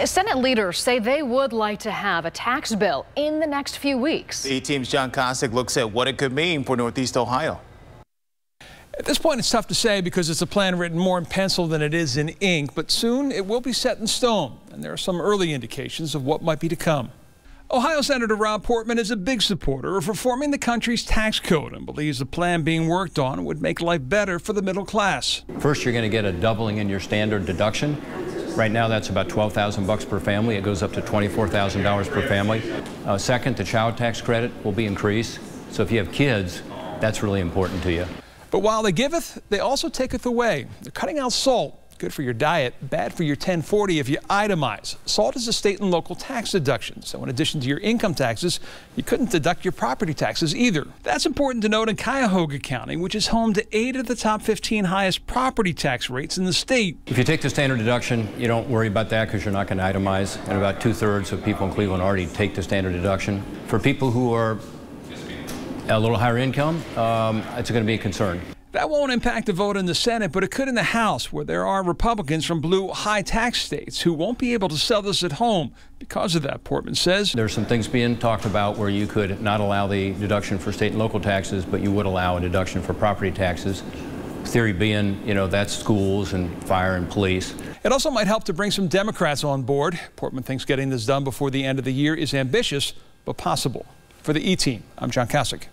Senate leaders say they would like to have a tax bill in the next few weeks. The E-Team's John Kosick looks at what it could mean for Northeast Ohio. At this point, it's tough to say because it's a plan written more in pencil than it is in ink, but soon it will be set in stone, and there are some early indications of what might be to come. Ohio Senator Rob Portman is a big supporter of reforming the country's tax code and believes the plan being worked on would make life better for the middle class. First, you're going to get a doubling in your standard deduction. Right now, that's about $12,000 per family. It goes up to $24,000 per family. Second, the child tax credit will be increased. So if you have kids, that's really important to you. But while they giveth, they also taketh away. They're cutting out salt. Good for your diet, bad for your 1040 if you itemize. Salt is a state and local tax deduction, so in addition to your income taxes, you couldn't deduct your property taxes either. That's important to note in Cuyahoga County, which is home to 8 of the top 15 highest property tax rates in the state. If you take the standard deduction, you don't worry about that because you're not going to itemize, and about 2/3 of people in Cleveland already take the standard deduction. For people who are a little higher income, it's going to be a concern. That won't impact the vote in the Senate, but it could in the House, where there are Republicans from blue high-tax states who won't be able to sell this at home because of that, Portman says. There's some things being talked about where you could not allow the deduction for state and local taxes, but you would allow a deduction for property taxes. Theory being, you know, that's schools and fire and police. It also might help to bring some Democrats on board. Portman thinks getting this done before the end of the year is ambitious, but possible. For the E-Team, I'm John Kosick.